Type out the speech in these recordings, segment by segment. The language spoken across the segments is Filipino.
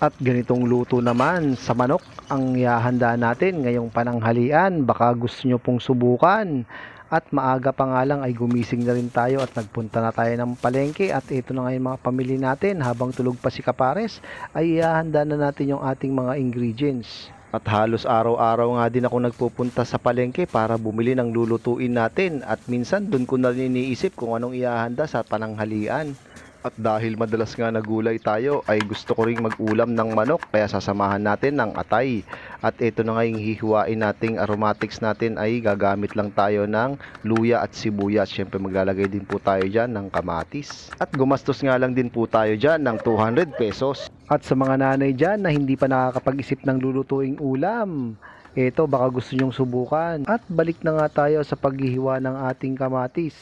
At ganitong luto naman sa manok ang ihahanda natin ngayong pananghalian. Baka gusto nyo pong subukan. At maaga pa nga lang ay gumising na rin tayo at nagpunta na tayo ng palengke. At ito na nga yung mga pamili natin. Habang tulog pa si Kapares ay ihahanda na natin yung ating mga ingredients. At halos araw-araw nga din ako nagpupunta sa palengke para bumili ng lulutuin natin. At minsan dun ko na rin iniisip kung anong ihahanda sa pananghalian. At dahil madalas nga nagulay tayo ay gusto ko ring mag-ulam ng manok kaya sasamahan natin ng atay. At ito na nga yung hihiwain nating aromatics natin ay gagamit lang tayo ng luya at sibuyas. Syempre maglalagay din po tayo dyan ng kamatis. At gumastos nga lang din po tayo dyan ng 200 pesos. At sa mga nanay dyan na hindi pa nakakapag-isip ng lulutuing ulam, ito baka gusto nyong subukan. At balik na nga tayo sa paghihiwa ng ating kamatis.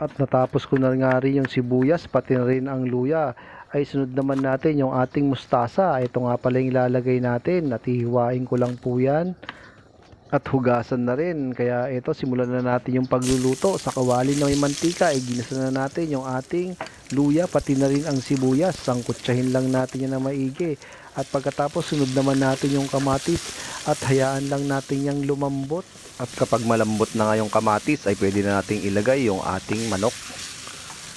At natapos ko na nga rin yung sibuyas, pati na rin ang luya. Ay sunod naman natin yung ating mustasa. Ito nga pala yung ilalagay natin. At hihiwain ko lang po yan. At hugasan na rin. Kaya ito, simulan na natin yung pagluluto. Sa kawali na may mantika, ginisa na natin yung ating luya, pati na rin ang sibuyas. Sangkutsahin lang natin yan na maigi. At pagkatapos, sunod naman natin yung kamatis. At hayaan lang natin yung lumambot. At kapag malambot na nga yung kamatis, ay pwede na nating ilagay yung ating manok.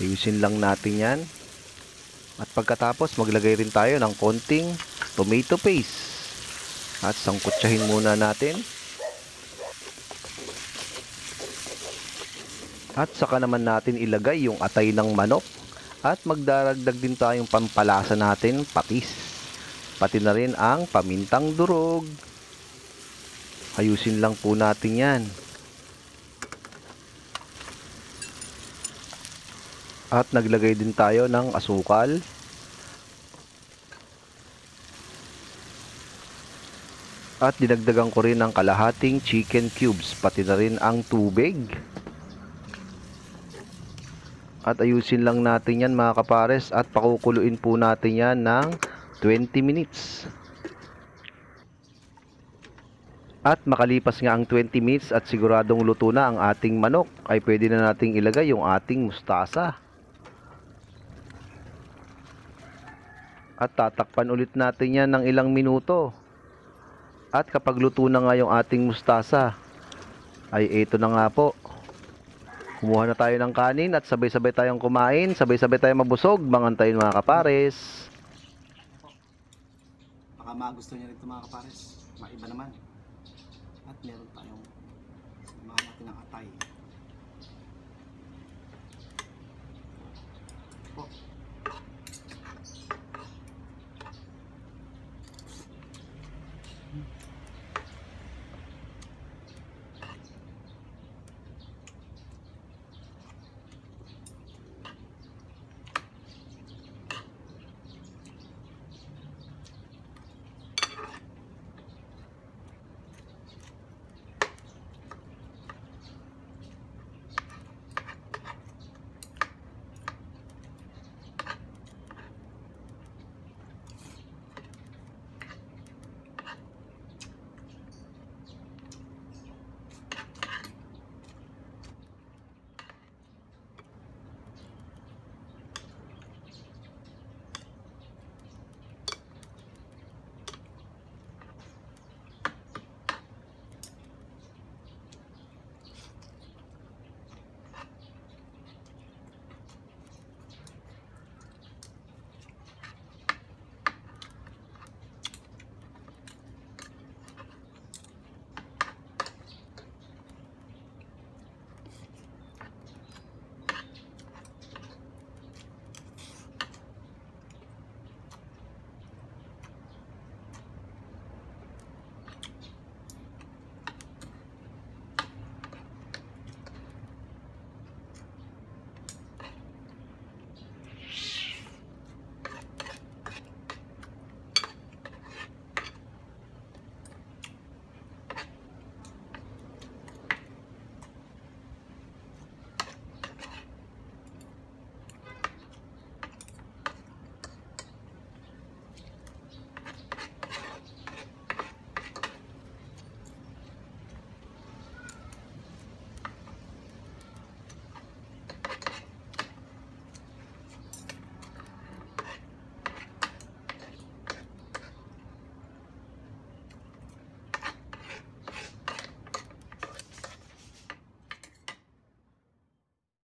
Ayusin lang natin yan. At pagkatapos, maglagay rin tayo ng konting tomato paste. At sangkutsahin muna natin. At saka naman natin ilagay yung atay ng manok. At magdaragdag din tayong pampalasa natin, patis. Pati na rin ang pamintang durog. Ayusin lang po natin yan. At naglagay din tayo ng asukal. At dinagdagan ko rin ng kalahating chicken cubes, pati na rin ang tubig. At ayusin lang natin yan mga kapares at pakukuluin po natin yan ng 20 minutes. At makalipas nga ang 20 minutes at siguradong luto na ang ating manok, ay pwede na nating ilagay yung ating mustasa. At tatakpan ulit natin yan ng ilang minuto. At kapag luto na nga yung ating mustasa, ay ito na nga po. Kumuha na tayo ng kanin at sabay-sabay tayong kumain, sabay-sabay tayong mabusog. Bangantayin mga kapares. Baka magusto niya rito mga kapares. Maiba naman. At meron tayong samahan natin ng atay. Po.